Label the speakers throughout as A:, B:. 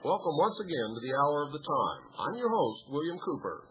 A: Welcome once again to the Hour of the Time. I'm your host, William Cooper.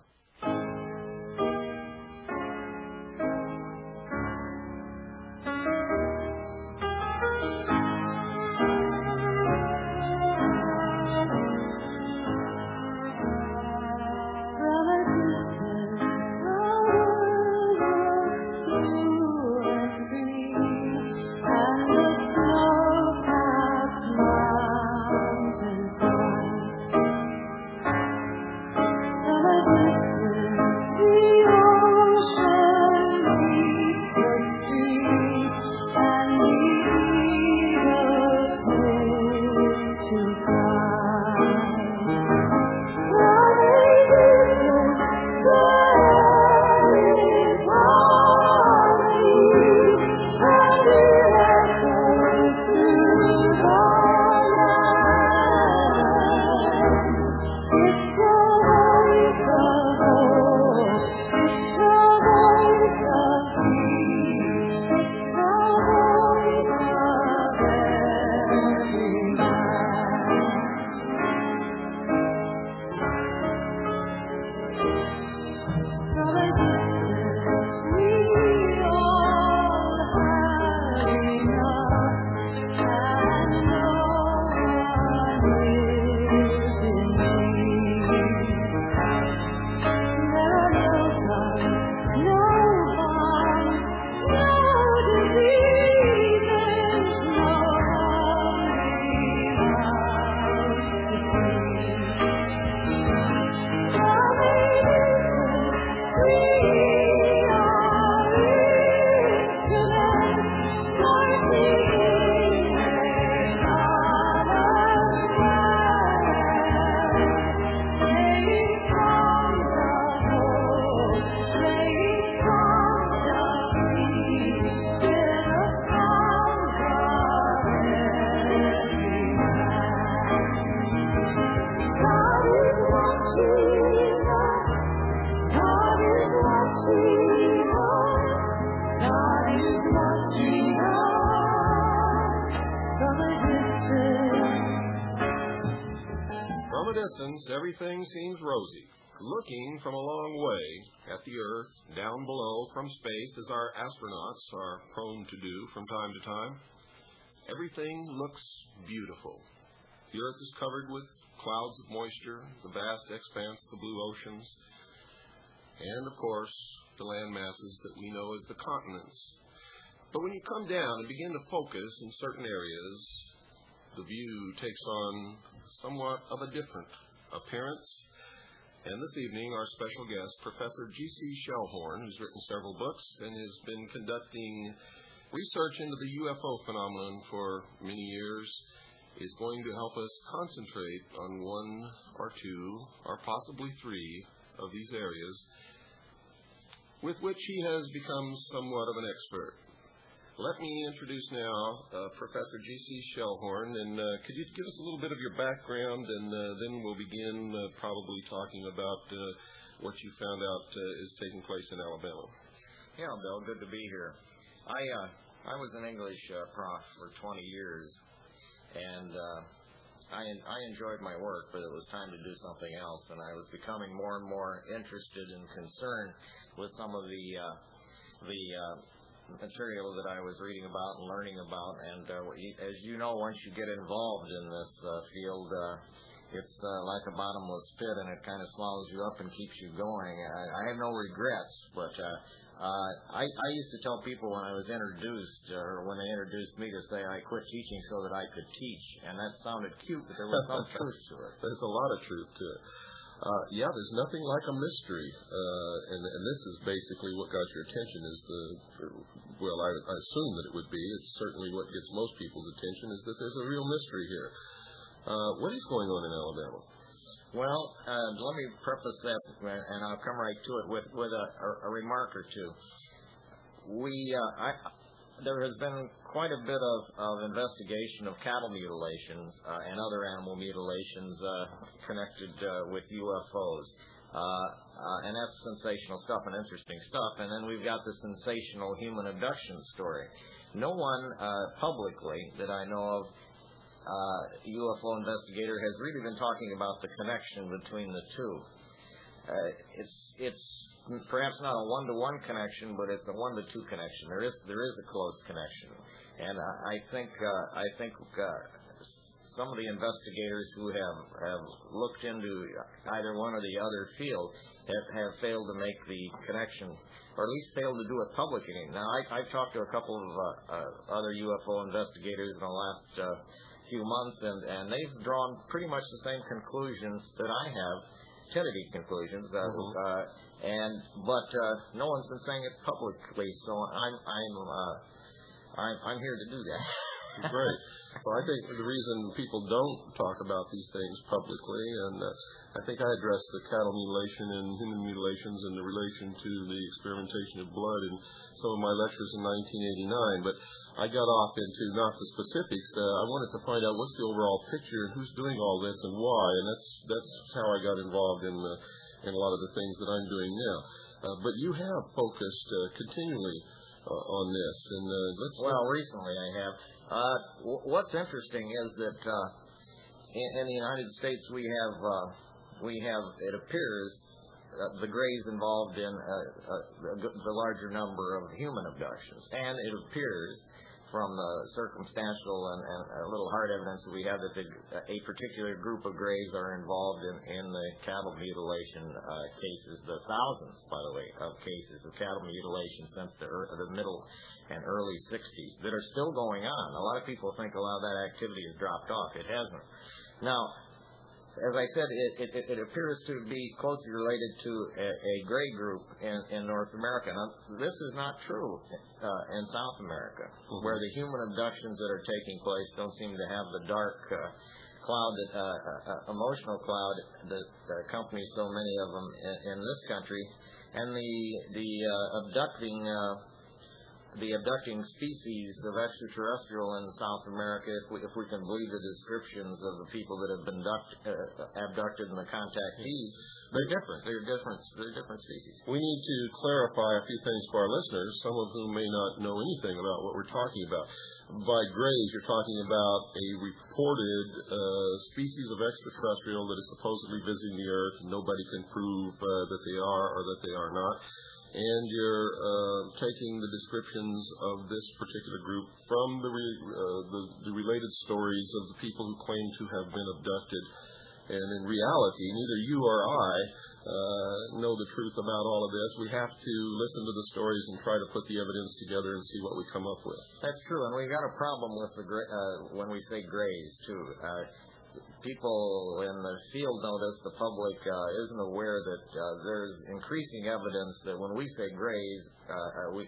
A: Everything seems rosy. Looking from a long way at the Earth, down below from space, as our astronauts are prone to do from time to time, everything looks beautiful. The Earth is covered with clouds of moisture, the vast expanse of the blue oceans, and, of course, the land masses that we know as the continents. But when you come down and begin to focus in certain areas, the view takes on somewhat of a different appearance. And this evening, our special guest, Professor G.C. Shellhorn, who's written several books and has been conducting research into the UFO phenomenon for many years, is going to help us concentrate on one or two, or possibly three, of these areas, with which he has become somewhat of an expert. Let me introduce now Professor G.C. Shellhorn, and could you give us a little bit of your background, and then we'll begin probably talking about what you found out is taking place in Alabama.
B: Yeah, Bill, good to be here. I was an English prof for 20 years, and I enjoyed my work, but it was time to do something else, and I was becoming more and more interested and concerned with some of the material that I was reading about and learning about, and as you know, once you get involved in this field, it's like a bottomless pit, and it kind of swallows you up and keeps you going. I have no regrets, but I used to tell people when I was introduced, or when they introduced me, to say I quit teaching so that I could teach, and that sounded cute, but there was some truth to it.
A: There's a lot of truth to it. Yeah, there's nothing like a mystery, and this is basically what got your attention. Well, I assume that it would be. It's certainly what gets most people's attention, is that there's a real mystery here. What is going on in Alabama?
B: Well, let me preface that, and I'll come right to it with a remark or two. There has been quite a bit of investigation of cattle mutilations and other animal mutilations connected with UFOs. And that's sensational stuff and interesting stuff. And then we've got the sensational human abduction story. No one publicly that I know of, UFO investigator, has really been talking about the connection between the two. It's perhaps not a one-to-one connection, but it's a one-to-two connection. There is a close connection, and I think some of the investigators who have looked into either one or the other field have failed to make the connection, or at least failed to do it publicly. Now, I've talked to a couple of other UFO investigators in the last few months, and they've drawn pretty much the same conclusions that I have, tentative conclusions, but no one's been saying it publicly, so I'm here to do that.
A: Great. Well, I think the reason people don't talk about these things publicly, and I think I addressed the cattle mutilation and human mutilations in the relation to the experimentation of blood in some of my lectures in 1989, but I got off into not the specifics. I wanted to find out what's the overall picture and who's doing all this and why, and that's how I got involved in a lot of the things that I'm doing now. But you have focused continually on this, and
B: recently I have. What's interesting is that in the United States we have it appears the Greys involved in the larger number of human abductions, and it appears from the circumstantial and a little hard evidence that we have that a particular group of Greys are involved in the cattle mutilation cases, the thousands, by the way, of cases of cattle mutilation since the middle and early 60s that are still going on. A lot of people think a lot of that activity has dropped off. It hasn't. Now, as I said, it appears to be closely related to a Grey group in North America. Now, this is not true in South America, where the human abductions that are taking place don't seem to have the dark cloud, emotional cloud that accompanies so many of them in this country. And the abducting species of extraterrestrial in South America, if we can believe the descriptions of the people that have been abducted and the contactees, they're different. They're different species.
A: We need to clarify a few things for our listeners, some of whom may not know anything about what we're talking about. By Greys, you're talking about a reported species of extraterrestrial that is supposedly visiting the Earth, and nobody can prove that they are or that they are not. And you're taking the descriptions of this particular group from the related stories of the people who claim to have been abducted. And in reality, neither you or I know the truth about all of this. We have to listen to the stories and try to put the evidence together and see what we come up with.
B: That's true, and we've got a problem with when we say Greys, too. People in the field notice, the public isn't aware that there's increasing evidence that when we say Greys,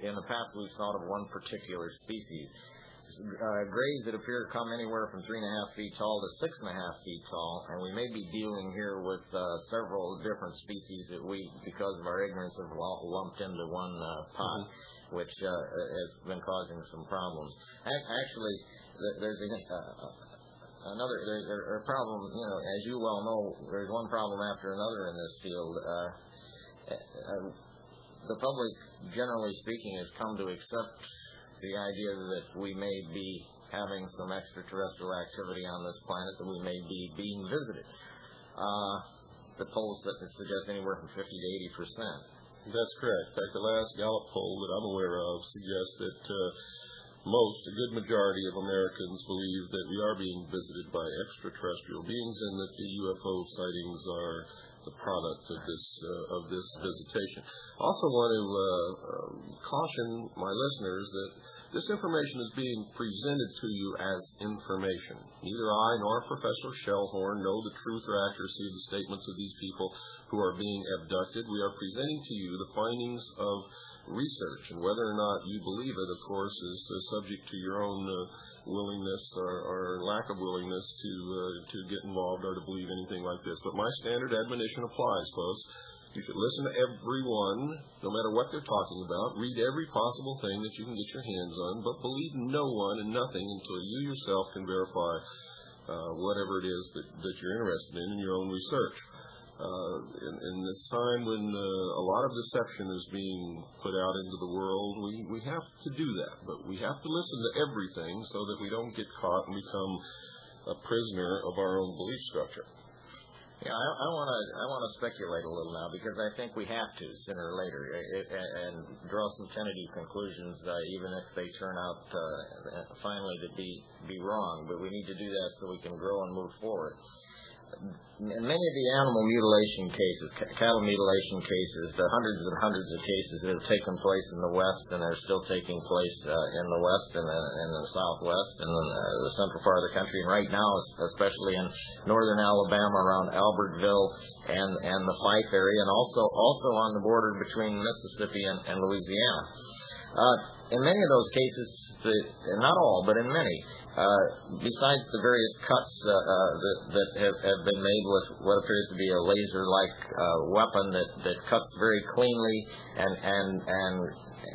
B: in the past we've thought of one particular species. Greys that appear to come anywhere from 3.5 feet tall to 6.5 feet tall, and we may be dealing here with several different species that we, because of our ignorance, have lumped into one pot, which has been causing some problems. Actually, there's another problem, as you well know, there's one problem after another in this field. The public, generally speaking, has come to accept the idea that we may be having some extraterrestrial activity on this planet, that we may be being visited. The polls that suggest anywhere from 50 to 80%.
A: That's correct. In fact, the last Gallup poll that I'm aware of suggests that a good majority of Americans believe that we are being visited by extraterrestrial beings and that the UFO sightings are the product of this visitation. I also want to caution my listeners that this information is being presented to you as information. Neither I nor Professor Shellhorn know the truth or accuracy of the statements of these people who are being abducted. We are presenting to you the findings of research, and whether or not you believe it, of course, is subject to your own willingness or lack of willingness to get involved or to believe anything like this. But my standard admonition applies, folks. You should listen to everyone, no matter what they're talking about. Read every possible thing that you can get your hands on, but believe no one and nothing until you yourself can verify whatever it is that you're interested in your own research. In this time when a lot of deception is being put out into the world, we have to do that. But we have to listen to everything so that we don't get caught and become a prisoner of our own belief structure.
B: Yeah, I want to speculate a little now, because I think we have to sooner or later and draw some tentative conclusions, even if they turn out finally to be wrong. But we need to do that so we can grow and move forward. In many of the animal mutilation cases, cattle mutilation cases, the hundreds of cases that have taken place in the West and are still taking place in the West and in the Southwest and the central part of the country, and right now, especially in northern Alabama around Albertville and the Fife area, and also on the border between Mississippi and Louisiana. In many of those cases, not all, but in many, besides the various cuts that have been made with what appears to be a laser-like weapon that cuts very cleanly and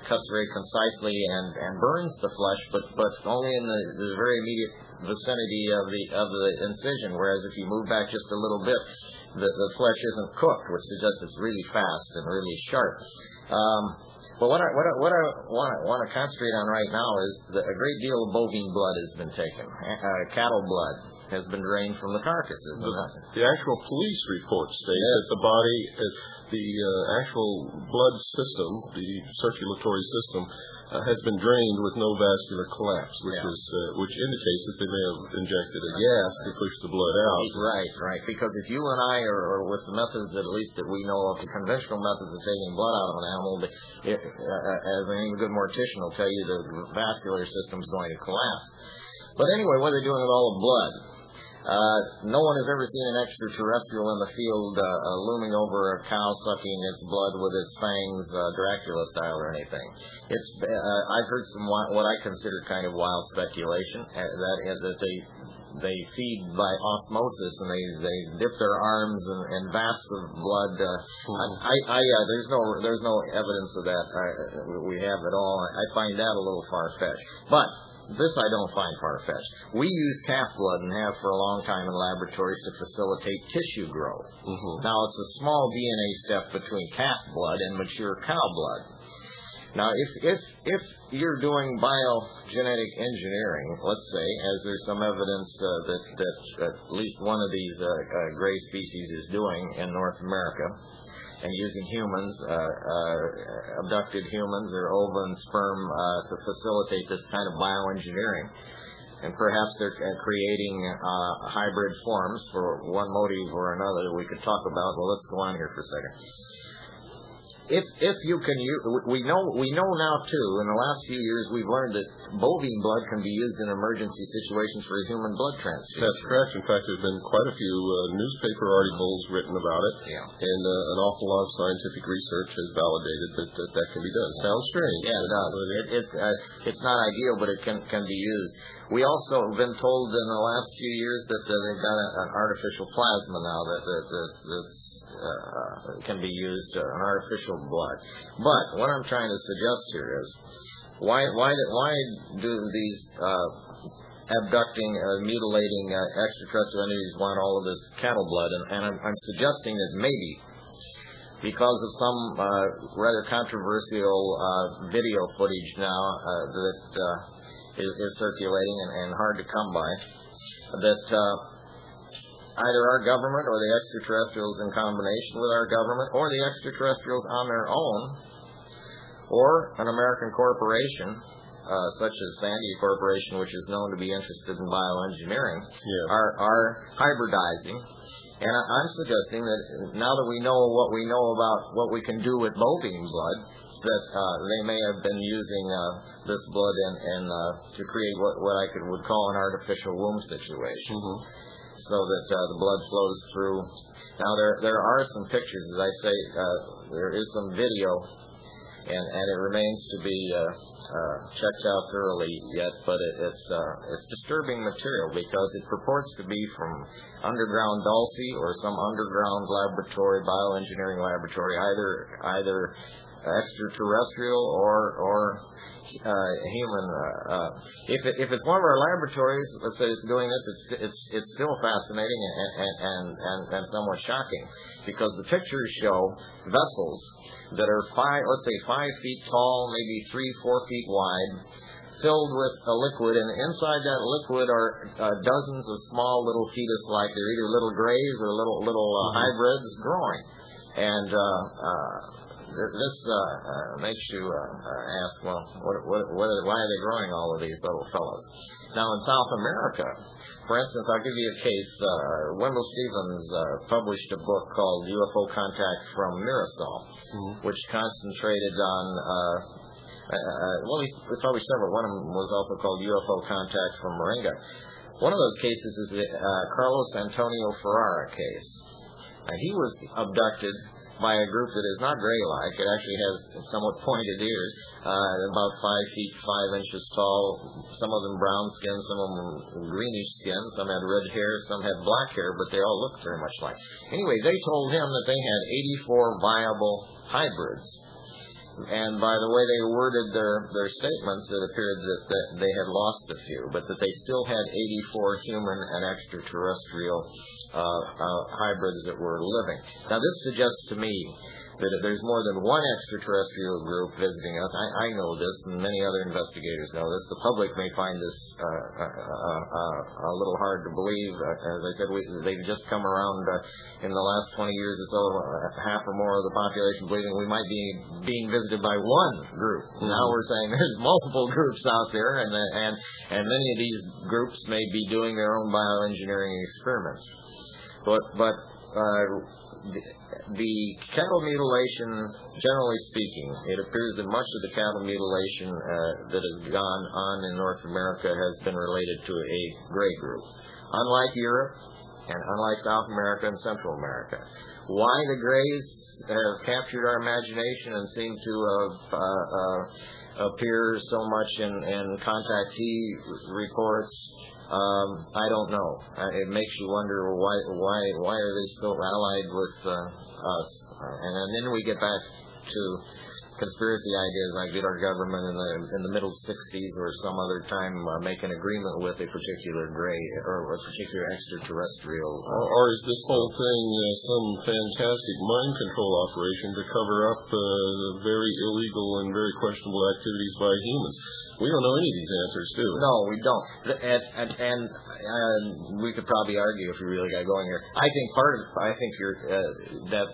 B: cuts very concisely and burns the flesh, but only in the very immediate vicinity of the incision. Whereas if you move back just a little bit, the flesh isn't cooked, which suggests it's really fast and really sharp. But what I want to concentrate on right now is that a great deal of bovine blood has been taken. Cattle blood has been drained from the carcasses.
A: The actual police reports state that the body, the actual blood system, the circulatory system, has been drained with no vascular collapse, which indicates that they may have injected a gas to push the blood out.
B: Right. Because if you and I are with the methods, at least that we know of, the conventional methods of taking blood out of an animal, as any good mortician will tell you, the vascular system is going to collapse. But anyway, what are they doing with all the blood? No one has ever seen an extraterrestrial in the field looming over a cow sucking its blood with its fangs, Dracula style or anything. I've heard some what I consider kind of wild speculation, that is that they feed by osmosis and they dip their arms in vats of blood. There's no evidence of that we have at all. I find that a little far-fetched. But this I don't find far-fetched. We use calf blood and have for a long time in laboratories to facilitate tissue growth. Mm-hmm. Now, it's a small DNA step between calf blood and mature cow blood. Now, if you're doing biogenetic engineering, let's say, as there's some evidence that at least one of these gray species is doing in North America, and using humans, abducted humans or ova and sperm to facilitate this kind of bioengineering. And perhaps they're creating hybrid forms for one motive or another that we could talk about. Well, let's go on here for a second. If you can use, we know now too, in the last few years we've learned that bovine blood can be used in emergency situations for human blood transfusion.
A: That's correct. In fact, there's been quite a few newspaper articles written about it, and an awful lot of scientific research has validated that can be done. Sounds strange.
B: Yeah, it does. It's not ideal, but it can be used. We also have been told in the last few years that they've got an artificial plasma now that's can be used, an artificial blood. But what I'm trying to suggest here is, why do these abducting, mutilating extraterrestrial entities want all of this cattle blood? And I'm suggesting that maybe because of some rather controversial video footage now that is circulating and hard to come by, that either our government or the extraterrestrials in combination with our government, or the extraterrestrials on their own, or an American corporation such as Sandia Corporation, which is known to be interested in bioengineering,
A: Yeah.
B: are hybridizing. And I'm suggesting that now that we know what we know about what we can do with bovine blood, that they may have been using this blood to create what I would call an artificial womb situation, so that the blood flows through. Now there are some pictures, as I say, there is some video, and it remains to be checked out thoroughly yet, but it's disturbing material because it purports to be from underground Dulce or some underground laboratory, bioengineering laboratory, either extraterrestrial or human. If it's one of our laboratories, let's say it's doing this, it's still fascinating and somewhat shocking, because the pictures show vessels that are 5 feet tall, maybe 3-4 feet wide, filled with a liquid, and inside that liquid are dozens of small little fetus-like, they're either little grays or little hybrids growing. And this makes you ask, well, why are they growing all of these little fellows? Now, in South America, for instance, I'll give you a case. Wendell Stevens published a book called UFO Contact from Mirasol, which concentrated on, he published several. One of them was also called UFO Contact from Moringa. One of those cases is the Carlos Antonio Ferrara case. He was abducted by a group that is not gray-like. It actually has somewhat pointed ears, about 5 feet 5 inches tall, some of them brown skin, some of them greenish skin, some had red hair, some had black hair, but they all looked very much like. Anyway, they told him that they had 84 viable hybrids. And by the way they worded their statements, it appeared that they had lost a few, but that they still had 84 human and extraterrestrial hybrids that were living. Now, this suggests to me that there's more than one extraterrestrial group visiting us. I know this, and many other investigators know this. The public may find this a little hard to believe. As I said, they've just come around in the last 20 years or so, half or more of the population believing we might be being visited by one group. Now we're saying there's multiple groups out there, and many of these groups may be doing their own bioengineering experiments. But the cattle mutilation, generally speaking, it appears that much of the cattle mutilation that has gone on in North America has been related to a gray group. Unlike Europe and unlike South America and Central America. Why the grays have captured our imagination and seem to appear so much in contactee reports, I don't know. It makes you wonder why are they still allied with us? And then we get back to conspiracy ideas like did our government in the middle 60s or some other time make an agreement with a particular gray or a particular extraterrestrial?
A: Or is this whole thing some fantastic mind control operation to cover up the very illegal and very questionable activities by humans? We don't know any of these answers, do we?
B: No, we don't. And we could probably argue if we really got going here. I think that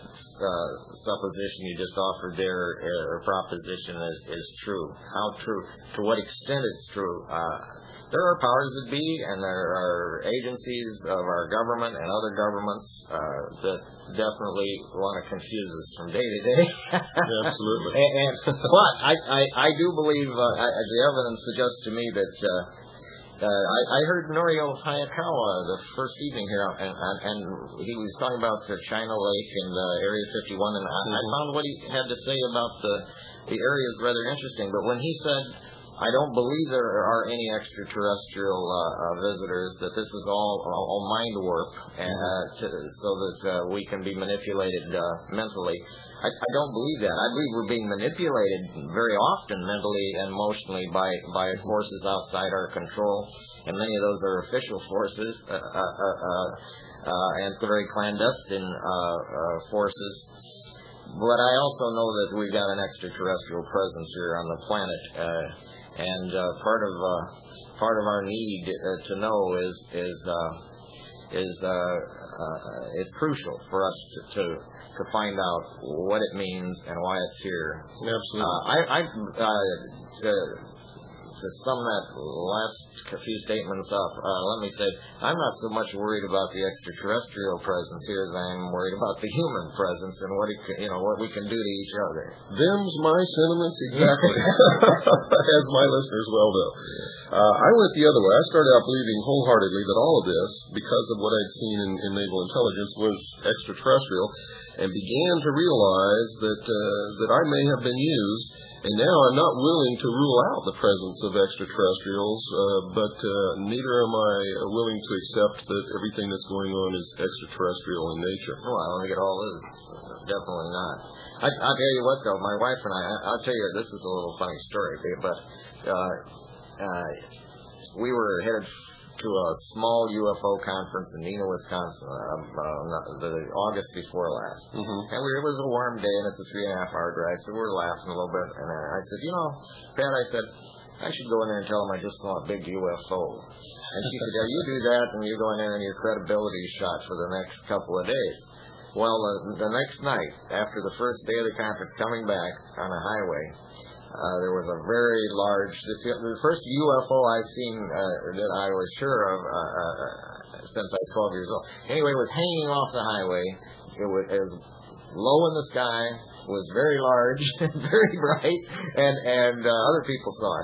B: supposition you just offered there, or proposition, is true. How true? To what extent it's true? There are powers that be, and there are agencies of our government and other governments that definitely want to confuse us from day to day.
A: Absolutely.
B: But I do believe, as the evidence suggests to me, that I heard Norio Hayakawa the first evening here, and he was talking about China Lake and Area 51, and I found what he had to say about the areas rather interesting. But when he said, I don't believe there are any extraterrestrial visitors, that this is all mind warp, so that we can be manipulated mentally. I don't believe that. I believe we're being manipulated very often mentally and emotionally by forces outside our control, and many of those are official forces and very clandestine forces. But I also know that we've got an extraterrestrial presence here on the planet. And part of our need to know is it's crucial for us to find out what it means and why it's here.
A: Absolutely.
B: to sum that last few statements up, let me say I'm not so much worried about the extraterrestrial presence here as I'm worried about the human presence and what we can do to each other.
A: Them's my sentiments exactly, as my listeners well know. I went the other way. I started out believing wholeheartedly that all of this, because of what I'd seen in naval intelligence, was extraterrestrial, and began to realize that I may have been used. And now I'm not willing to rule out the presence of extraterrestrials, but neither am I willing to accept that everything that's going on is extraterrestrial in nature.
B: Well, I don't think it all is. Definitely not. I'll tell you what, though, my wife and I'll tell you, this is a little funny story, but we were headed to a small UFO conference in Neenah, Wisconsin, the August before last.
A: Mm-hmm.
B: And it was a warm day, and it's a 3.5-hour drive, so we were laughing a little bit. And I said, Pat, I should go in there and tell them I just saw a big UFO. And she said, you do that, and you go in there and your credibility is shot for the next couple of days. Well, the next night, after the first day of the conference, coming back on a highway, there was a very large, the first UFO I've seen that I was sure of since I was 12 years old. Anyway, it was hanging off the highway. It was low in the sky, was very large, very bright, and other people saw it.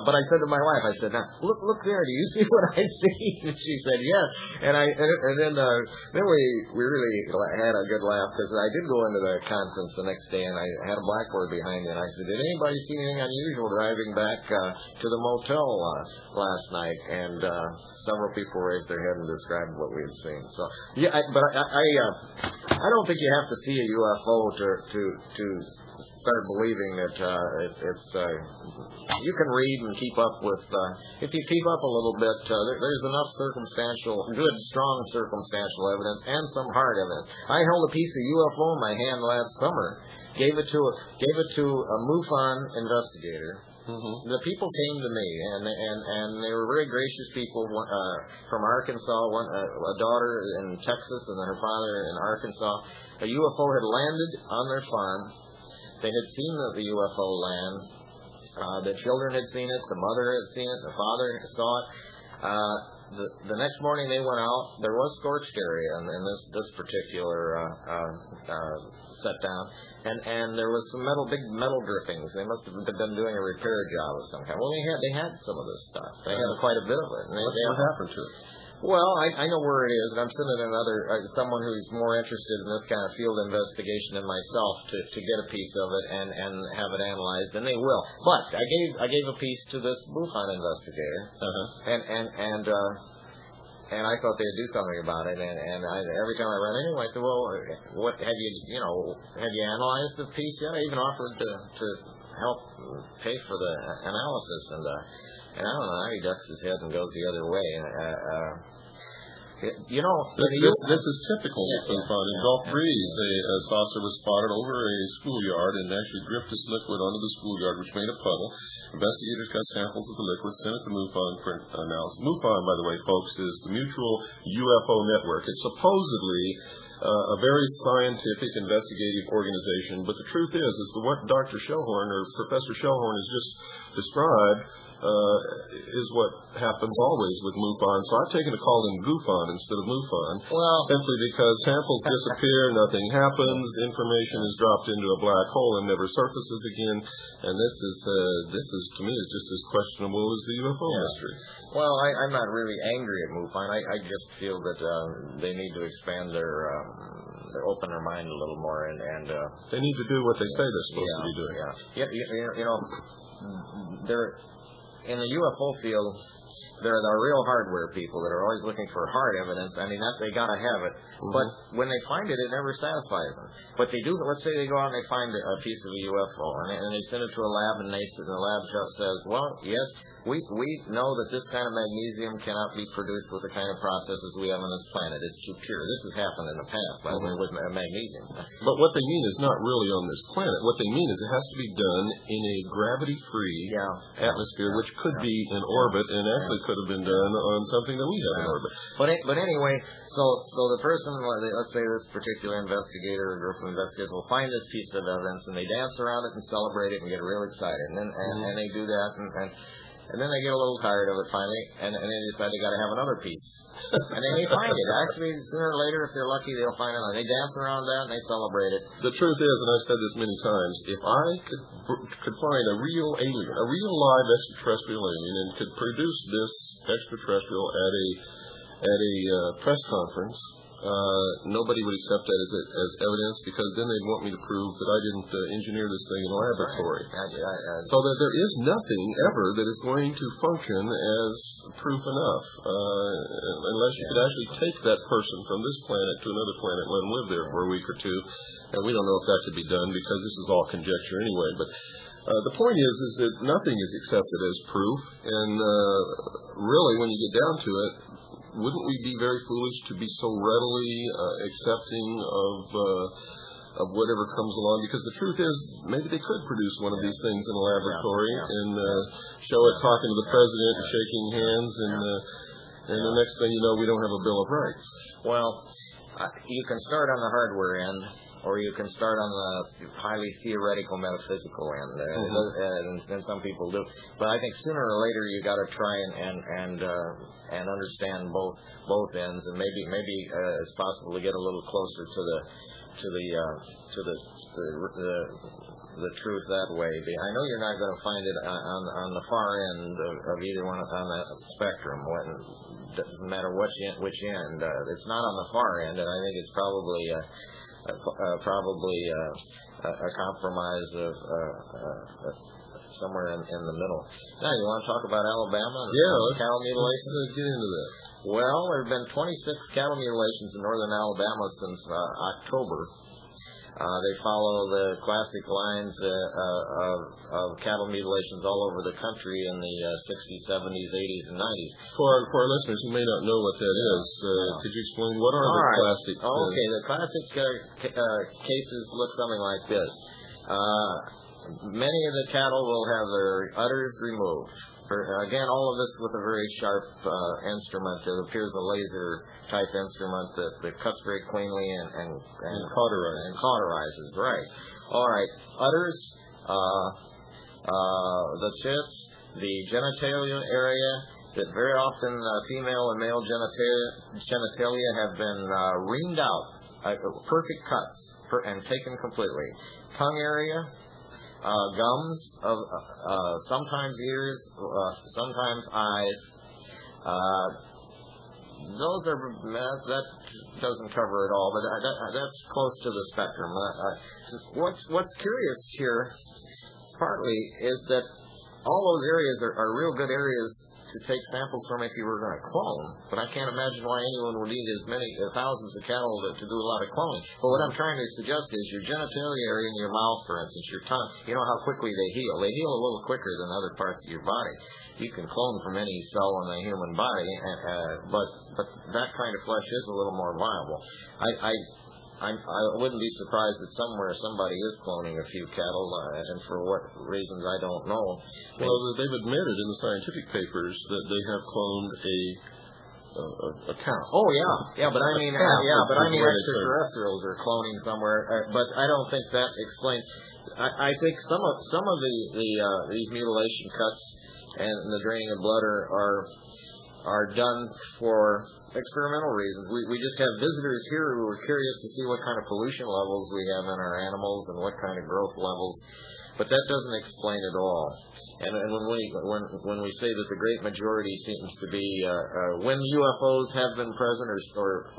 B: But I said to my wife, I said, now, look there, do you see what I see? And she said, yes. And then we really had a good laugh, because I did go into the conference the next day, and I had a blackboard behind me, and I said, did anybody see anything unusual driving back to the motel last night? And several people raised their head and described what we had seen. So, yeah, I don't think you have to see a UFO to start believing that it's you can read and keep up with if you keep up a little bit there's enough good strong circumstantial evidence and some hard evidence. I held a piece of UFO in my hand last summer, gave it to a MUFON investigator. Mm-hmm. The people came to me, and they were very gracious people from Arkansas, a daughter in Texas and her father in Arkansas. A UFO had landed on their farm. They had seen the UFO land. The children had seen it. The mother had seen it. The father saw it. The next morning they went out. There was scorched area in this particular set down, and there was some big metal drippings. They must have been doing a repair job of some kind. Well, they had some of this stuff. They had quite a bit of it.
A: What happened to it?
B: Well, I know where it is, and I'm sending someone who's more interested in this kind of field investigation than myself to get a piece of it and have it analyzed, and they will. But I gave a piece to this MUFON investigator, and I thought they'd do something about it. And every time I run into him, I said, "Well, what have you analyzed the piece yet?" I even offered to help pay for the analysis, and I don't know how he ducks his head and goes the other way.
A: This is typical of MUFON. In Gulf Breeze, a saucer was spotted over a schoolyard and actually dripped this liquid onto the schoolyard, which made a puddle. Investigators got samples of the liquid, sent it to MUFON for analysis. MUFON, by the way, folks, is the Mutual UFO Network. It's supposedly a very scientific, investigative organization, but the truth is what Dr. Shellhorn or Professor Shellhorn has just described is what happens always with MUFON. So I've taken to call them GUFON instead of MUFON, simply because samples disappear, nothing happens, information is dropped into a black hole and never surfaces again, and this is to me is just as questionable as the UFO mystery.
B: Well, I'm not really angry at MUFON. I just feel that they need to expand open their mind a little more, and
A: they need to do what they say they're supposed to be doing.
B: They're in the UFO field. They're the real hardware people that are always looking for hard evidence. I mean, they got to have it. Mm-hmm. But when they find it, it never satisfies them. But they do. Let's say they go out and they find a piece of a UFO, and they send it to a lab, and the lab just says, well, yes, we know that this kind of magnesium cannot be produced with the kind of processes we have on this planet. It's too pure. This has happened in the past, by the way, with magnesium.
A: But what they mean is not really on this planet. What they mean is it has to be done in a gravity-free atmosphere, which could be in orbit and likely could have been done on something that we have in orbit.
B: But anyway, so the person, let's say this particular investigator or group of investigators will find this piece of evidence and they dance around it and celebrate it and get real excited, and they do that, and then they get a little tired of it finally, and they decide they got to have another piece. And they may find it. Actually, sooner or later, if they're lucky, they'll find it. They dance around that and they celebrate it.
A: The truth is, and I've said this many times, if I could find a real alien, a real live extraterrestrial alien, and could produce this extraterrestrial at a press conference, nobody would accept that as evidence, because then they'd want me to prove that I didn't engineer this thing in a laboratory. Right. So that there is nothing ever that is going to function as proof enough, unless you could actually take that person from this planet to another planet and let them live there for a week or two. And we don't know if that could be done, because this is all conjecture anyway. But the point is that nothing is accepted as proof, and really, when you get down to it, wouldn't we be very foolish to be so readily accepting of whatever comes along? Because the truth is, maybe they could produce one of these things in a laboratory and show it talking to the president and shaking hands, and the next thing you know, we don't have a Bill of Rights.
B: Well, you can start on the hardware end, or you can start on the highly theoretical metaphysical end, and some people do. But I think sooner or later you got to try and understand both ends, and maybe it's possible to get a little closer to the truth that way. I know you're not going to find it on the far end of either one on that spectrum. It doesn't matter which end. It's not on the far end, and I think it's probably a compromise of somewhere in the middle. Now, you want to talk about Alabama and cattle mutilations?
A: Let's get into that.
B: Well, there have been 26 cattle mutilations in northern Alabama since October. They follow the classic lines of cattle mutilations all over the country in the 60s, 70s, 80s, and 90s.
A: For our listeners who may not know what that is, could you explain what are the classic...
B: Okay, the classic cases look something like this. Many of the cattle will have their udders removed. Again, all of this with a very sharp instrument. It appears a laser-type instrument that cuts very cleanly and cauterizes. Right. All right. Udders, the tits, the genitalia area, that very often female and male genitalia have been reamed out, perfect cuts, and taken completely. Tongue area, gums, sometimes ears, sometimes eyes. That doesn't cover it all, but that's close to the spectrum. What's curious here, partly, is that all those areas are real good areas to take samples from if you were going to clone, but I can't imagine why anyone would need as many thousands of cattle to do a lot of cloning. But what I'm trying to suggest is your genitalia area in your mouth, for instance, your tongue, you know how quickly they heal. They heal a little quicker than other parts of your body. You can clone from any cell in the human body, but that kind of flesh is a little more viable. I wouldn't be surprised that somewhere somebody is cloning a few cattle, and for what reasons I don't know.
A: Well, they've admitted in the scientific papers that they have cloned a cow.
B: Oh yeah, but I mean, extraterrestrials are cloning somewhere, but I don't think that explains. I think some of these mutilation cuts and the draining of blood are done for experimental reasons. We just have visitors here who are curious to see what kind of pollution levels we have in our animals and what kind of growth levels, but that doesn't explain it all. And when we say that the great majority seems to be when UFOs have been present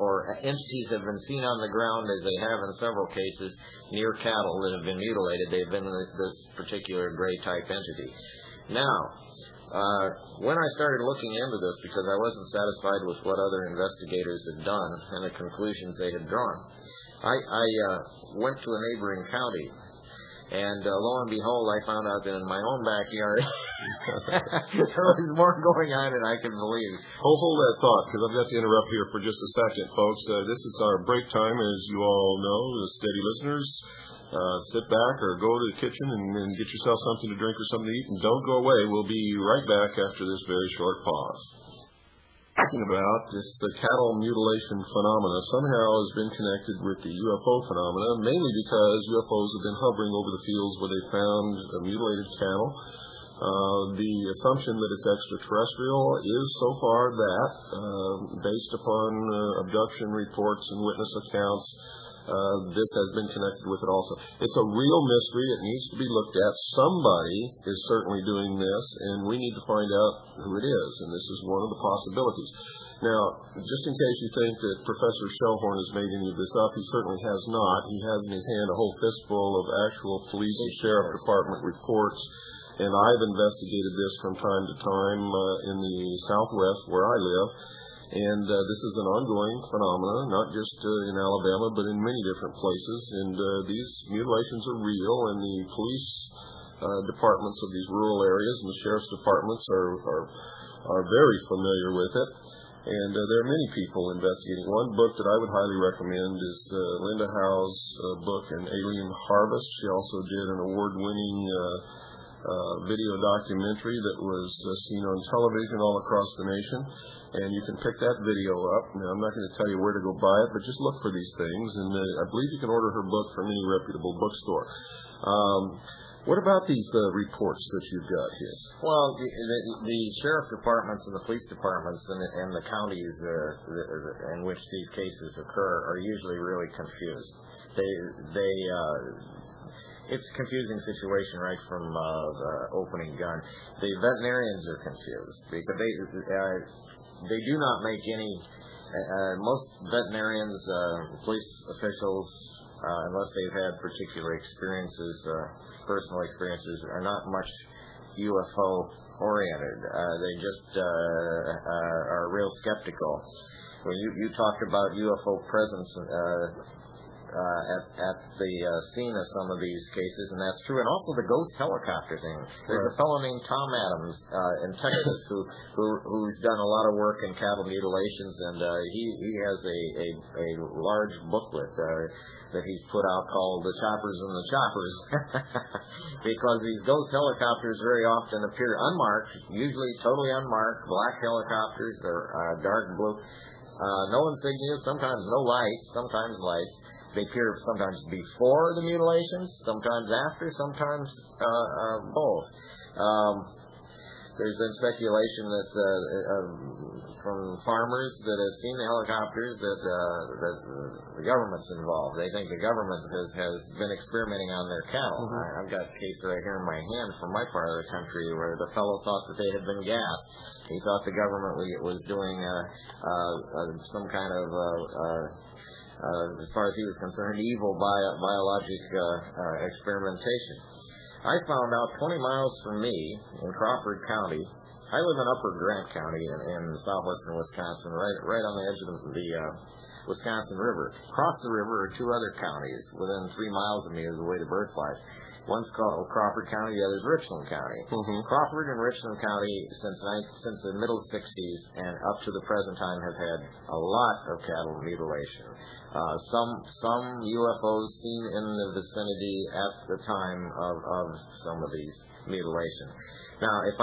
B: or entities have been seen on the ground, as they have in several cases near cattle that have been mutilated, they've been this particular gray type entity. Now, when I started looking into this, because I wasn't satisfied with what other investigators had done and the conclusions they had drawn, I went to a neighboring county, and lo and behold, I found out that in my own backyard there was more going on than I could believe.
A: Hold that thought, because I've got to interrupt here for just a second, folks. This is our break time, as you all know, the steady listeners. Sit back or go to the kitchen and get yourself something to drink or something to eat, and don't go away. We'll be right back after this very short pause. Talking about this cattle mutilation phenomena somehow has been connected with the UFO phenomena, mainly because UFOs have been hovering over the fields where they found mutilated cattle. The assumption that it's extraterrestrial is so far that, based upon abduction reports and witness accounts, this has been connected with it also. It's a real mystery. It needs to be looked at. Somebody is certainly doing this, and we need to find out who it is, and this is one of the possibilities. Now, just in case you think that Professor Shellhorn has made any of this up, he certainly has not. He has in his hand a whole fistful of actual police and sheriff department reports, and I've investigated this from time to time in the Southwest where I live. And this is an ongoing phenomenon, not just in Alabama, but in many different places. And these mutilations are real, and the police departments of these rural areas and the sheriff's departments are very familiar with it. And there are many people investigating. One book that I would highly recommend is Linda Howe's book, An Alien Harvest. She also did an award-winning video documentary that was seen on television all across the nation. And you can pick that video up. Now, I'm not going to tell you where to go buy it, but just look for these things. And I believe you can order her book from any reputable bookstore. What about these reports that you've got here?
B: Well, the sheriff departments and the police departments and the counties in which these cases occur are usually really confused. It's a confusing situation right from the opening gun. The veterinarians are confused because they do not make any. Most veterinarians, police officials, unless they've had particular experiences, personal experiences, are not much UFO oriented. They just are real skeptical. When you talked about UFO presence at the scene of some of these cases, and that's true. And also the ghost helicopter thing. There's a fellow named Tom Adams in Texas who's done a lot of work in cattle mutilations, and he has a large booklet that he's put out called The Choppers and the Choppers, because these ghost helicopters very often appear unmarked, usually totally unmarked, black helicopters or dark blue, no insignia, sometimes no lights, sometimes lights. They appear sometimes before the mutilations, sometimes after, sometimes both. There's been speculation that from farmers that have seen the helicopters that the government's involved. They think the government has been experimenting on their cattle. Mm-hmm. I've got a case right here in my hand from my part of the country where the fellow thought that they had been gassed. He thought the government was doing some kind of as far as he was concerned, evil biologic experimentation. I found out 20 miles from me in Crawford County. I live in Upper Grant County in southwestern Wisconsin, right on the edge of the Wisconsin River. Across the river are two other counties. Within 3 miles of me is the way the bird flies. One's called Crawford County, the other's Richland County. Mm-hmm. Crawford and Richland County, since the middle 60s and up to the present time, have had a lot of cattle mutilation. Some UFOs seen in the vicinity at the time of some of these mutilations. Now, if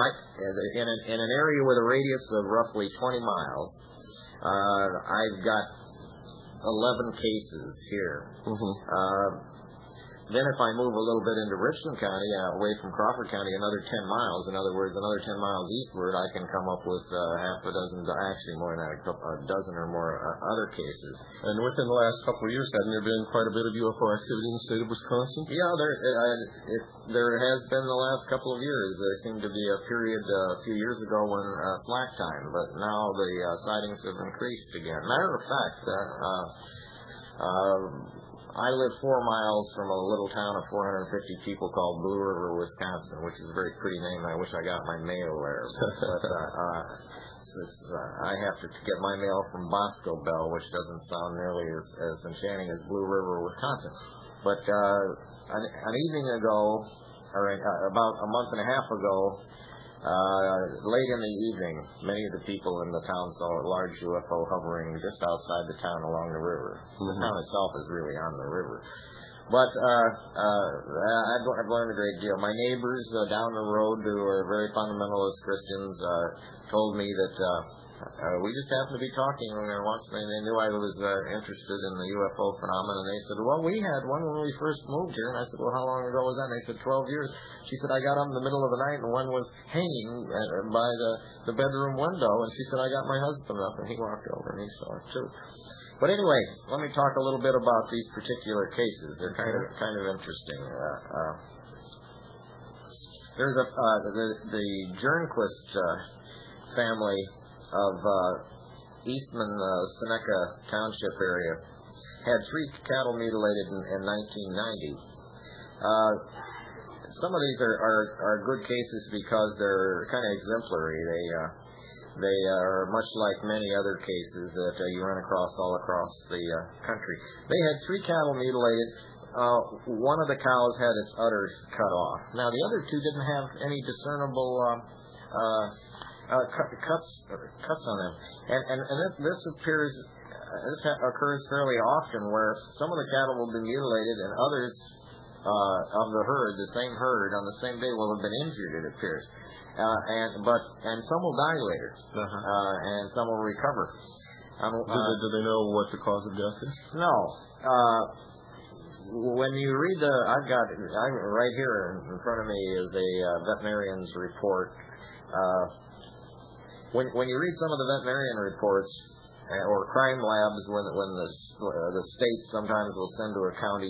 B: in an area with a radius of roughly 20 miles, I've got 11 cases here. Mm-hmm. Then if I move a little bit into Richland County, away from Crawford County, another 10 miles, in other words, another 10 miles eastward, I can come up with half a dozen, actually more than that, a dozen or more other cases.
A: And within the last couple of years, hasn't there been quite a bit of UFO activity in the state of Wisconsin?
B: Yeah, there has been the last couple of years. There seemed to be a period a few years ago when slack time, but now the sightings have increased again. Matter of fact, I live 4 miles from a little town of 450 people called Blue River, Wisconsin, which is a very pretty name. I wish I got my mail there. But I have to get my mail from Bosco Bell, which doesn't sound nearly as enchanting as Blue River, Wisconsin. But an evening ago, or about a month and a half ago, late in the evening, many of the people in the town saw a large UFO hovering just outside the town along the river. Mm-hmm. The town itself is really on the river. But I've learned a great deal. My neighbors down the road, who are very fundamentalist Christians, told me that we just happened to be talking once, and they knew I was interested in the UFO phenomenon. And they said, well, we had one when we first moved here. And I said, well, how long ago was that? And they said, 12 years. She said, I got up in the middle of the night, and one was hanging by the bedroom window. And she said, I got my husband up, and he walked over, and he saw it, too. But anyway, let me talk a little bit about these particular cases. They're kind of interesting. There's the Jernquist family of Eastman, Seneca Township area had 3 cattle mutilated in 1990. Some of these are good cases because they're kind of exemplary. They are much like many other cases that you run across all across the country. They had 3 cattle mutilated. One of the cows had its udders cut off. Now, the other 2 didn't have any discernible cuts on them. And this occurs fairly often, where some of the cattle will be mutilated and others of the herd, the same herd, on the same day will have been injured, it appears. And some will die later, and some will recover.
A: Do they know what the cause of death is?
B: No. When you read I'm right here in front of me is a veterinarian's report. When you read some of the veterinarian reports, or crime labs, when the state sometimes will send to a county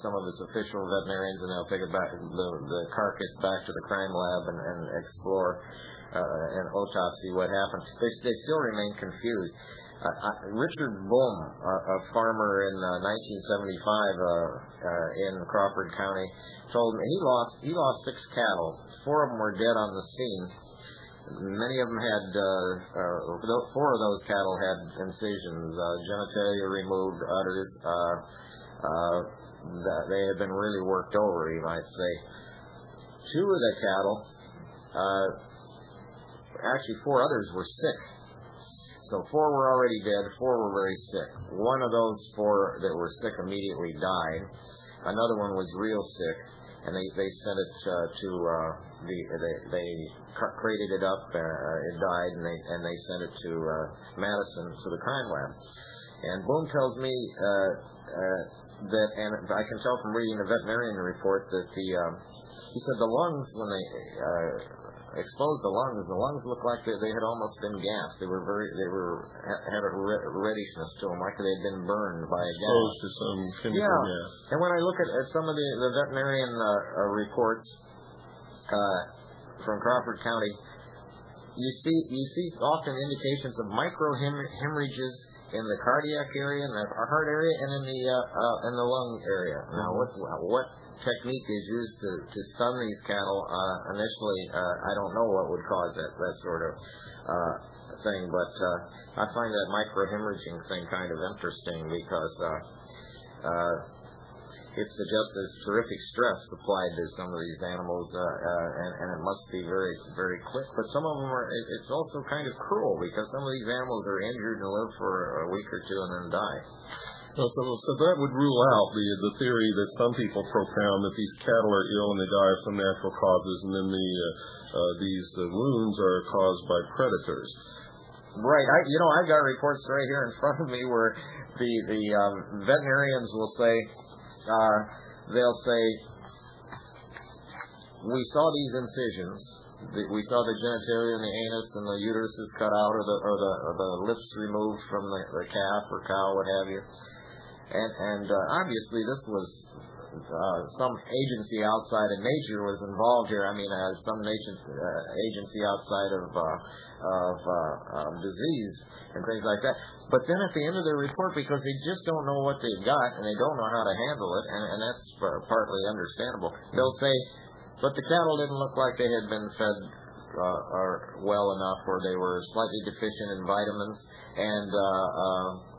B: some of its official veterinarians, and they'll take it back, the carcass back to the crime lab and explore and autopsy what happened. They still remain confused. Richard Bohm, a farmer in 1975 in Crawford County, told me he lost 6 cattle. 4 of them were dead on the scene. Many of them had, 4 of those cattle had incisions, genitalia removed, udders. They had been really worked over, you might say. 2 of the cattle, actually 4 others were sick. So 4 were already dead, 4 were very sick. One of those 4 that were sick immediately died. Another one was real sick, and they sent it they crated it up, it died, and they sent it to Madison, to the crime lab. And Boone tells me that, and I can tell from reading the veterinarian report, that he said the lungs, when they exposed the lungs looked like they had almost been gassed. They had a reddishness to them, like they had been burned by a gas.
A: Exposed to some chemical gas.
B: And when I look at some of the veterinarian reports from Crawford County, you see often indications of micro hemorrhages in the cardiac area, in the heart area, and in the lung area. Now, what technique is used to stun these cattle initially? I don't know what would cause that sort of thing, but I find that microhemorrhaging thing kind of interesting, because it suggests there's terrific stress applied to some of these animals, and it must be very, very quick. But some of them it's also kind of cruel, because some of these animals are injured and live for a week or 2 and then die.
A: So that would rule out the theory that some people propound, that these cattle are ill and they die of some natural causes, and then these wounds are caused by predators.
B: Right. I've got reports right here in front of me where the veterinarians will say, they'll say, we saw these incisions. We saw the genitalia and the anus and the uterus is cut out, or the lips removed from the calf or cow, what have you. And obviously this was some agency outside of nature was involved here. I mean, some agency outside of disease and things like that. But then at the end of their report, because they just don't know what they've got and they don't know how to handle it, and that's partly understandable, they'll say, but the cattle didn't look like they had been fed well enough, or they were slightly deficient in vitamins, and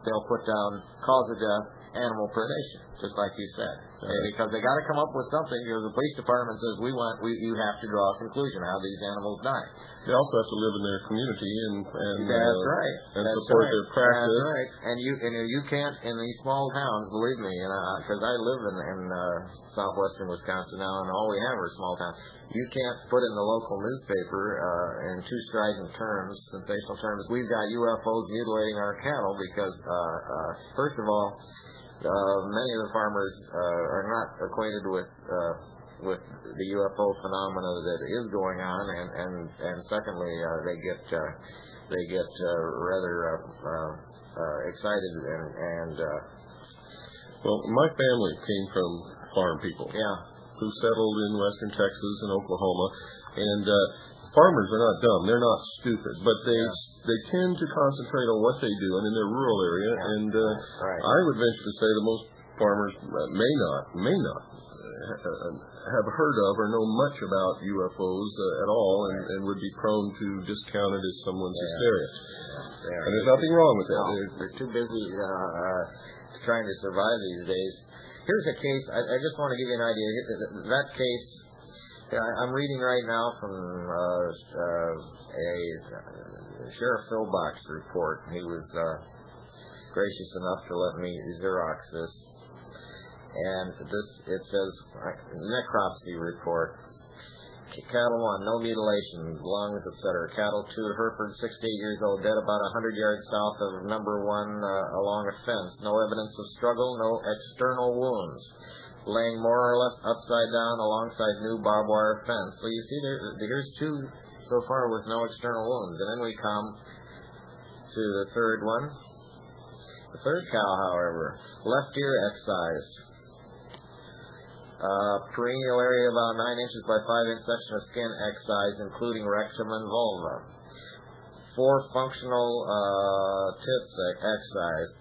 B: they'll put down cause of death, animal predation, just like you said. Because they got to come up with something. Because the police department says you have to draw a conclusion how these animals die.
A: They also have to live in their community and
B: that's right.
A: And support their practice.
B: That's right. And you can't in these small towns, believe me, because I live in southwestern Wisconsin now, and all we have are small towns. You can't put in the local newspaper in too strident terms, sensational terms, we've got UFOs mutilating our cattle because, first of all, many of the farmers are not acquainted with the UFO phenomena that is going on, and secondly, they get rather excited and.
A: Well, my family came from farm people.
B: Yeah.
A: Who settled in western Texas and Oklahoma, and farmers are not dumb; they're not stupid, but they tend to concentrate on what they do and in their rural area.
B: Yeah.
A: And
B: right.
A: I would venture to say that most farmers may not have heard of or know much about UFOs at all, and would be prone to discount it as someone's hysteria. And there's nothing wrong with that.
B: No, they're too busy trying to survive these days. Here's a case. I just want to give you an idea. That case, I'm reading right now from a Sheriff Philbox report. He was gracious enough to let me Xerox this. And it says, necropsy report. Cattle 1, no mutilation, lungs, etc. Cattle 2, Hereford, 68 years old, dead about 100 yards south of number 1 along a fence. No evidence of struggle, no external wounds. Laying more or less upside down alongside new barbed wire fence. So you see, here's 2 so far with no external wounds. And then we come to the third one. The third cow, however, left ear excised. Perineal area about 9 inches by 5 inch section of skin excised, including rectum and vulva. 4 functional tits excised.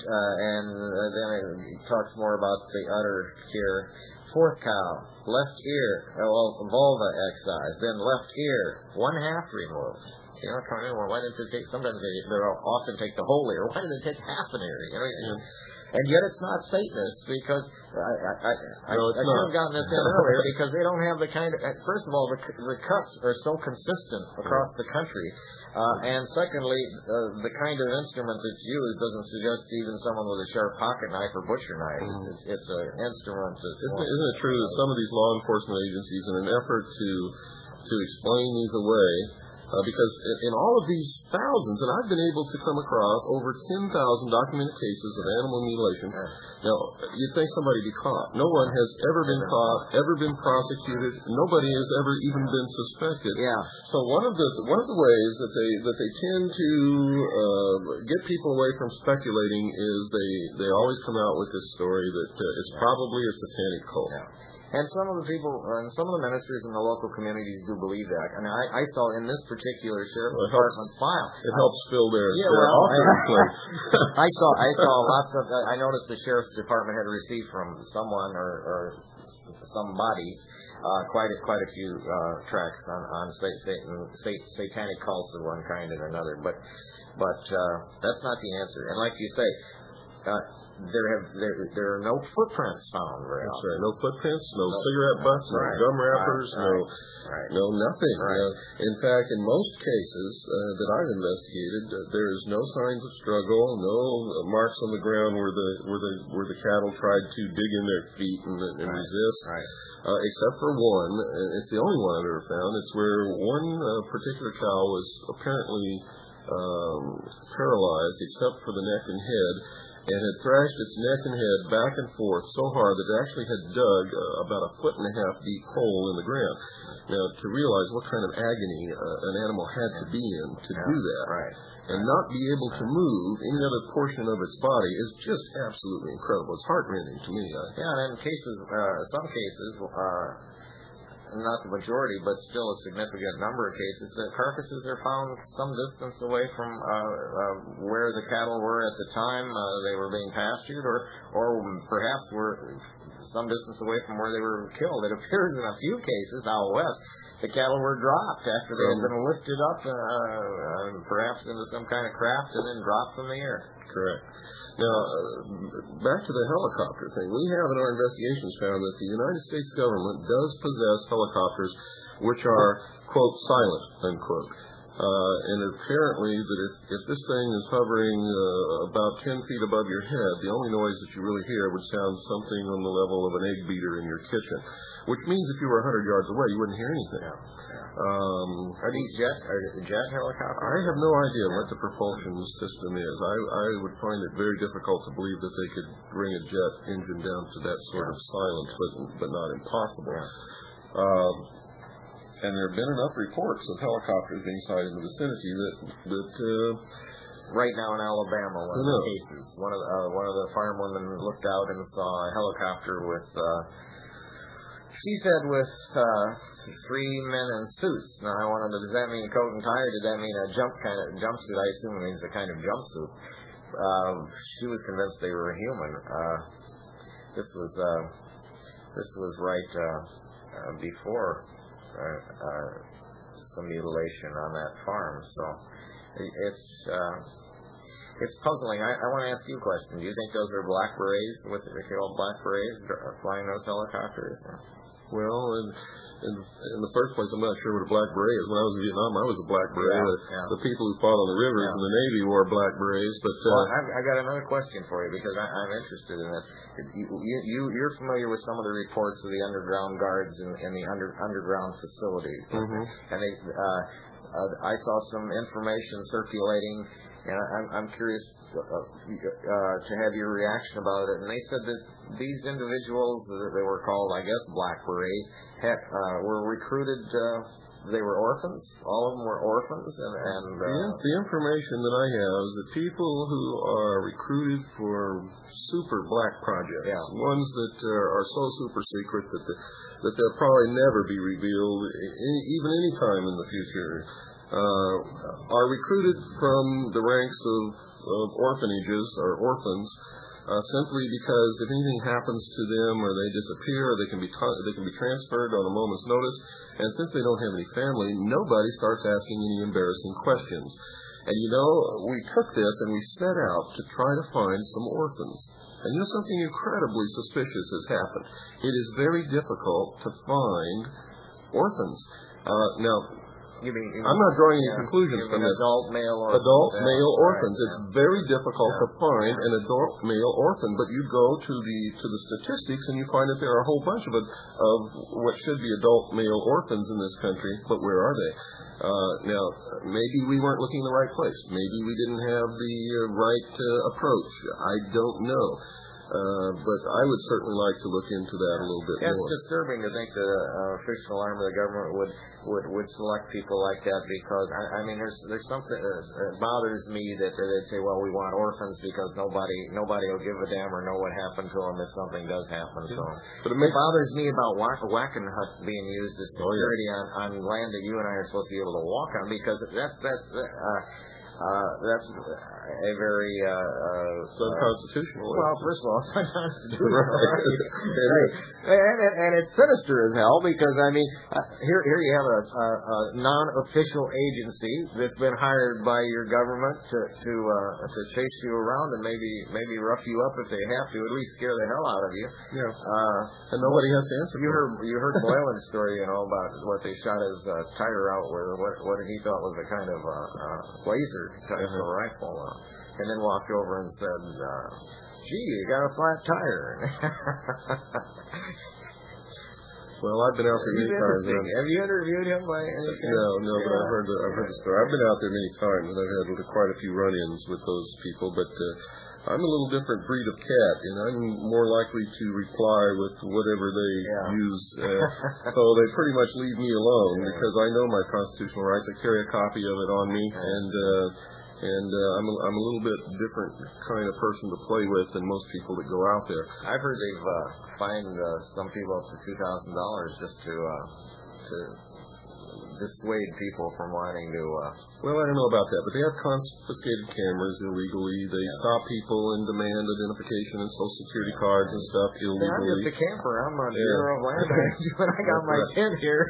B: And then it talks more about the udder here. 4th cow, left ear, vulva excised. Then left ear, 1/2 removed. You know, why didn't they take? Sometimes they'll often take the whole ear. Why did they take half an ear? You know. And yet it's not Satanist, because I should have gotten this in earlier, because they don't have the kind of, first of all, the cuts are so consistent across the country, and secondly, the kind of instrument that's used doesn't suggest even someone with a sharp pocket knife or butcher knife. It's an instrument that's...
A: Isn't it true that some of these law enforcement agencies, in an effort to explain these away, because in all of these thousands, and I've been able to come across over 10,000 documented cases of animal mutilation. Now, you'd think somebody would be caught. No one has ever been caught, ever been prosecuted. Nobody has ever even been suspected.
B: Yeah.
A: So one of the ways that they tend to get people away from speculating is they always come out with this story that it's probably a satanic cult.
B: Yeah. And some of the people, and some of the ministers in the local communities do believe that. I mean, I saw in this particular sheriff's department file.
A: It helps fill their office place.
B: I saw lots of. I noticed the sheriff's department had received from someone or somebody quite a few tracts on satanic cults of one kind or another. But that's not the answer. And like you say. There are no footprints found very often.
A: That's right. No footprints, no cigarette butts, no gum wrappers, no nothing.
B: Right.
A: In fact, in most cases that I've investigated, there is no signs of struggle, no marks on the ground where the cattle tried to dig in their feet and resist.
B: Right.
A: Except for one, it's the only one I've ever found. It's where one particular cow was apparently paralyzed except for the neck and head, and had thrashed its neck and head back and forth so hard that it actually had dug about 1.5 foot deep hole in the ground. Now, to realize what kind of agony an animal had to be in to do that, and not be able to move any other portion of its body is just absolutely incredible. It's heart-rending to me.
B: And in some cases, not the majority, but still a significant number of cases, the carcasses are found some distance away from where the cattle were at the time they were being pastured, or perhaps were some distance away from where they were killed. It appears in a few cases out west the cattle were dropped after they had been lifted up, perhaps into some kind of craft, and then dropped from the air.
A: Correct. Now, back to the helicopter thing. We have in our investigations found that the United States government does possess helicopters which are, quote, silent, unquote. And apparently that if this thing is hovering about 10 feet above your head, the only noise that you really hear would sound something on the level of an egg beater in your kitchen, which means if you were 100 yards away, you wouldn't hear anything.
B: Are these jet helicopters?
A: I have no idea what the propulsion system is. I would find it very difficult to believe that they could bring a jet engine down to that sort of silence, but not impossible. And there have been enough reports of helicopters being sighted in the vicinity that
B: right now in Alabama, one of the cases, one of the firewomen looked out and saw a helicopter with, she said, with 3 men in suits. Now I wanted to, does that mean coat and tie, or did that mean a jumpsuit? I assume it means a kind of jumpsuit. She was convinced they were human. This was right before some mutilation on that farm, so it's puzzling. I want to ask you a question. Do you think those are black berets, with the old black berets flying those helicopters?
A: Well, in the first place, I'm not sure what a black beret is. When I was in Vietnam, I was a black beret. The people who fought on the rivers in the Navy wore black berets. But
B: I got another question for you, because I'm interested in this. You're familiar with some of the reports of the underground guards in the underground facilities, and I saw some information circulating, and I'm curious to have your reaction about it. And they said that these individuals, they were called, I guess, black berets, were recruited. They were orphans. All of them were orphans.
A: The information that I have is that people who are recruited for super black projects, ones that are so super secret that they'll probably never be revealed, even any time in the future, are recruited from the ranks of orphanages or orphans, simply because if anything happens to them or they disappear, they can be transferred on a moment's notice. And since they don't have any family, nobody starts asking any embarrassing questions. And we took this and we set out to try to find some orphans. And something incredibly suspicious has happened. It is very difficult to find orphans. Now, I'm not drawing any conclusions from this.
B: Adult male
A: orphans. It's very difficult to find an adult male orphan, but you go to the statistics and you find that there are a whole bunch of what should be adult male orphans in this country, but where are they? Now, maybe we weren't looking in the right place. Maybe we didn't have the right approach. I don't know. But I would certainly like to look into that a little bit more.
B: It's disturbing to think that an official arm of the government would select people like that, because I mean there's something that bothers me that they'd say, well, we want orphans because nobody will give a damn or know what happened to them if something does happen to them. But it bothers me about Wackenhut being used as security on land that you and I are supposed to be able to walk on, because that's a very
A: it's unconstitutional.
B: Well, first of all, it's unconstitutional, and it's sinister as hell, because I mean, here you have a non-official agency that's been hired by your government to chase you around and maybe rough you up if they have to, at least scare the hell out of you.
A: And nobody has to answer.
B: You heard Boylan's story, about what they shot his tire out with, what he thought was a kind of laser type of rifle, and then walked over and said, gee, you got a flat tire.
A: Well, I've been out there many times.
B: Have you interviewed him by any chance?
A: No, but I've heard the story. I've been out there many times, and I've had quite a few run-ins with those people, but I'm a little different breed of cat, and I'm more likely to reply with whatever they use. So they pretty much leave me alone, because I know my constitutional rights. I carry a copy of it on me, and I'm a little bit different kind of person to play with than most people that go out there.
B: I've heard they've fined some people up to $2,000 just to dissuade people from wanting to...
A: Well, I don't know about that, but they have confiscated cameras illegally. They stop people and demand identification and Social Security cards and stuff illegally.
B: I'm just a camper. I'm a Bureau of Land Management. I got my tent here.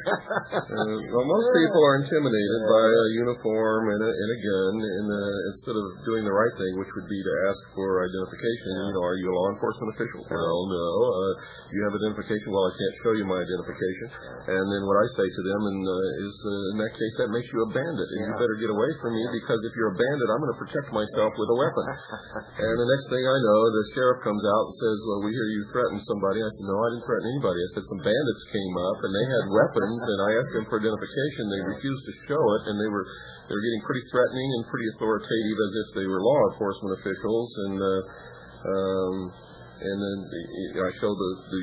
A: Well, most people are intimidated by a uniform and a gun, and instead of doing the right thing, which would be to ask for identification, are you a law enforcement official? Well, no. You have identification? Well, I can't show you my identification. And then what I say to them is, in that case, that makes you a bandit, and you better get away from me, because if you're a bandit, I'm going to protect myself with a weapon. And the next thing I know, the sheriff comes out and says, well, we hear you threatened somebody. I said, no, I didn't threaten anybody. I said some bandits came up, and they had weapons, and I asked them for identification. They refused to show it, and they were getting pretty threatening and pretty authoritative, as if they were law enforcement officials. And then I show the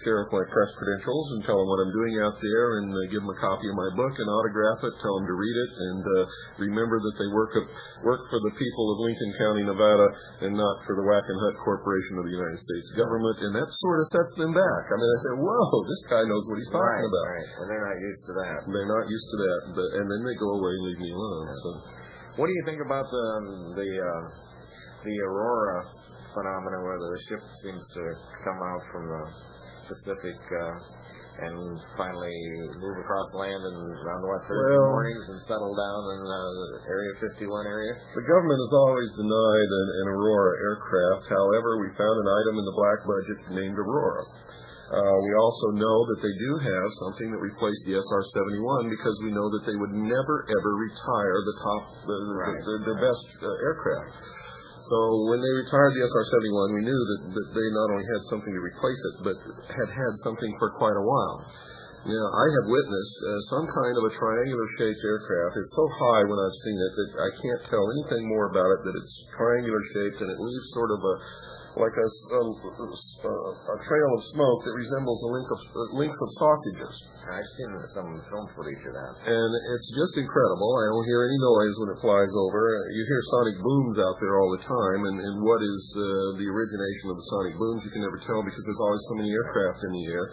A: sheriff my press credentials and tell him what I'm doing out there, and give him a copy of my book and autograph it, tell him to read it, and remember that they work for the people of Lincoln County, Nevada, and not for the Whack and Hut Corporation of the United States government. And that sort of sets them back. I mean, I say, whoa, this guy knows what he's talking about.
B: Right, and they're not used to that.
A: They're not used to that, and then they go away and leave me alone. So,
B: what do you think about the Aurora phenomena, where the ship seems to come out from the Pacific and finally move across land and around Thursday mornings and settle down in the Area 51 area?
A: The government has always denied an Aurora aircraft. However, we found an item in the black budget named Aurora. We also know that they do have something that replaced the SR-71, because we know that they would never, ever retire the best aircraft. So when they retired the SR-71, we knew that they not only had something to replace it, but had something for quite a while. Now, I have witnessed some kind of a triangular-shaped aircraft. It's so high when I've seen it that I can't tell anything more about it, that it's triangular-shaped, and it leaves sort of a trail of smoke that resembles links of sausages.
B: I've seen some film footage of that.
A: And it's just incredible. I don't hear any noise when it flies over. You hear sonic booms out there all the time, and what is the origination of the sonic booms, you can never tell, because there's always so many aircraft in the air.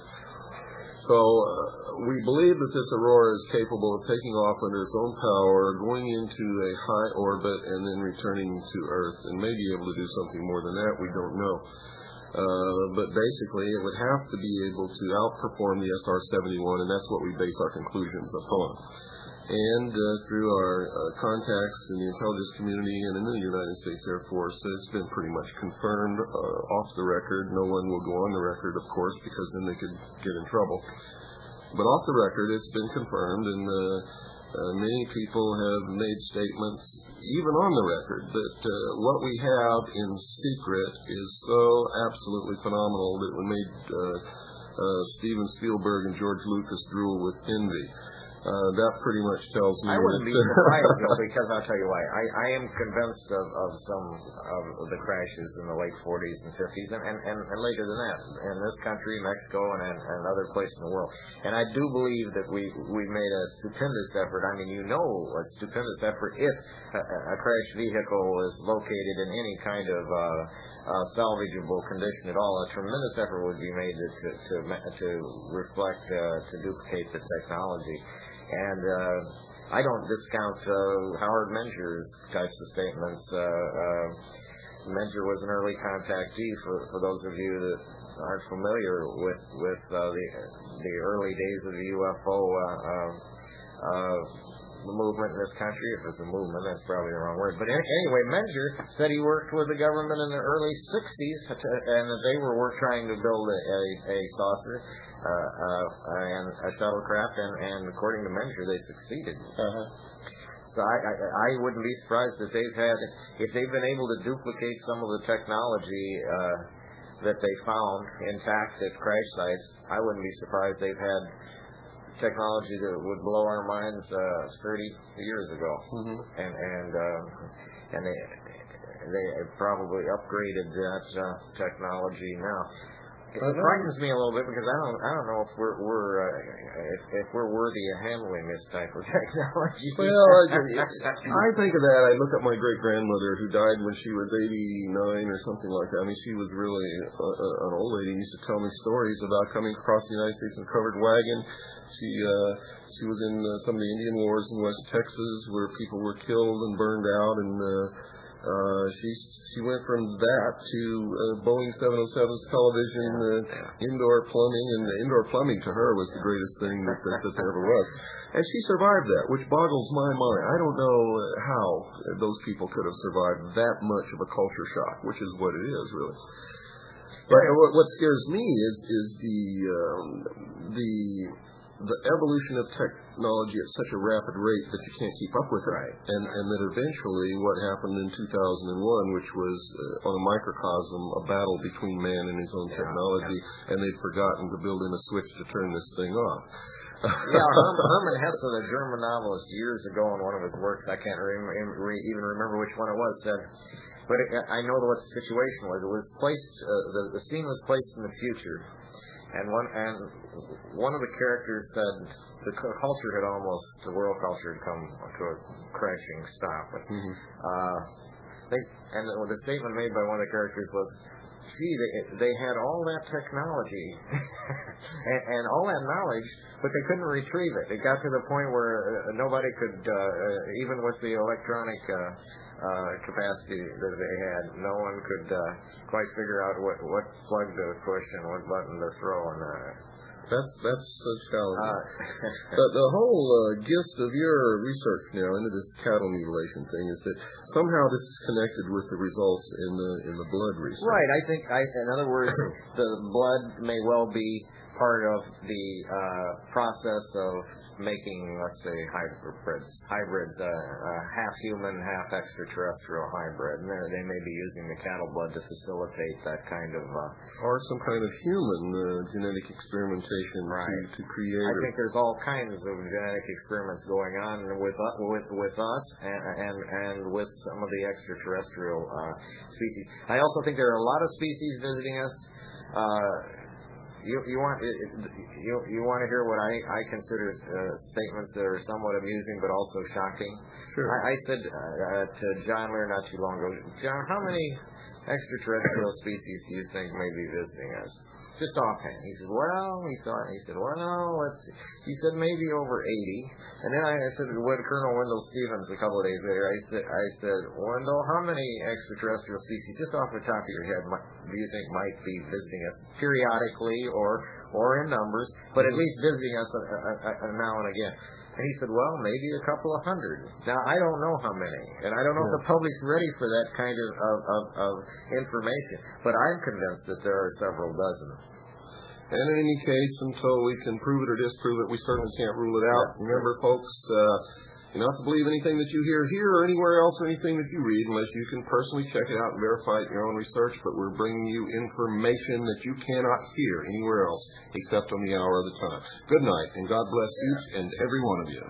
A: So we believe that this Aurora is capable of taking off under its own power, going into a high orbit, and then returning to Earth, and may be able to do something more than that. We don't know. But basically, it would have to be able to outperform the SR-71, and that's what we base our conclusions upon. And through our contacts in the intelligence community and in the United States Air Force, it's been pretty much confirmed off the record. No one will go on the record, of course, because then they could get in trouble. But off the record, it's been confirmed, and many people have made statements, even on the record, that what we have in secret is so absolutely phenomenal that it made Steven Spielberg and George Lucas drool with envy. That pretty much tells me.
B: I wouldn't be surprised, though, because I'll tell you why. I am convinced of some of the crashes in the late 40s and 50s, and later than that, in this country, Mexico, and other places in the world. And I do believe that we made a stupendous effort. I mean, a stupendous effort if a crashed vehicle is located in any kind of salvageable condition at all. A tremendous effort would be made to reflect, to duplicate the technology. And I don't discount Howard Menger's types of statements. Menger was an early contactee, for those of you that aren't familiar with the early days of the UFO movement in this country. If it's a movement, that's probably the wrong word. But anyway, Menger said he worked with the government in the early 60s, and that they were trying to build a saucer, and a shuttlecraft, and according to Menger, they succeeded. So I wouldn't be surprised if they've been able to duplicate some of the technology that they found intact at crash sites. I wouldn't be surprised they've had technology that would blow our minds 30 years ago. And they probably upgraded that technology now. It frightens me a little bit because I don't know if we're worthy of handling this type of technology.
A: Well, I think of that. I look at my great grandmother who died when she was 89 or something like that. I mean, she was really an old lady and used to tell me stories about coming across the United States in a covered wagon. She was in some of the Indian wars in West Texas where people were killed and burned out, and she went from that to Boeing 707's television, indoor plumbing, and indoor plumbing to her was the greatest thing that there ever was. And she survived that, which boggles my mind. I don't know how those people could have survived that much of a culture shock, which is what it is, really. But what scares me is the evolution of technology at such a rapid rate that you can't keep up with it.
B: Right.
A: And that eventually what happened in 2001, which was on a microcosm, a battle between man and his own technology, and they'd forgotten to build in a switch to turn this thing off.
B: Hermann Hesse, the German novelist, years ago in one of his works, I can't even remember which one it was, said, but I know what the situation was. It was placed, the scene was placed in the future. And one of the characters said the world culture had come to a crashing stop.
A: Mm-hmm.
B: The statement made by one of the characters was, gee, they had all that technology and all that knowledge, but they couldn't retrieve it. It got to the point where nobody could, even with the electronic capacity that they had, no one could quite figure out what plug to push and what button to throw. And
A: that's so challenging. But the whole gist of your research now into this cattle mutilation thing is that somehow this is connected with the results in the blood research.
B: Right. I think, in other words, the blood may well be part of the process of making, let's say, hybrids, half human, half extraterrestrial hybrid. And they may be using the cattle blood to facilitate that kind of...
A: or some kind of human genetic experimentation to create...
B: I think there's all kinds of genetic experiments going on with us and with some of the extraterrestrial species. I also think there are a lot of species visiting us. You want to hear what I consider statements that are somewhat amusing but also shocking?
A: Sure.
B: I said to John Lear not too long ago, John, how many extraterrestrial species do you think may be visiting us? Just offhand. He said, no, let's see. He said, maybe over 80. And then I said to Colonel Wendell Stevens a couple of days later, I said, Wendell, how many extraterrestrial species, just off the top of your head, do you think might be visiting us periodically or in numbers, but at least visiting us now and again? And he said, well, maybe a couple of hundred. Now, I don't know how many, and I don't know if the public's ready for that kind of information, but I'm convinced that there are several dozen.
A: And in any case, until we can prove it or disprove it, we certainly can't rule it out.
B: Yes.
A: Remember, folks, you're not to believe anything that you hear here or anywhere else or anything that you read unless you can personally check it out and verify it in your own research. But we're bringing you information that you cannot hear anywhere else except on the hour of the time. Good night, and God bless each and every one of you.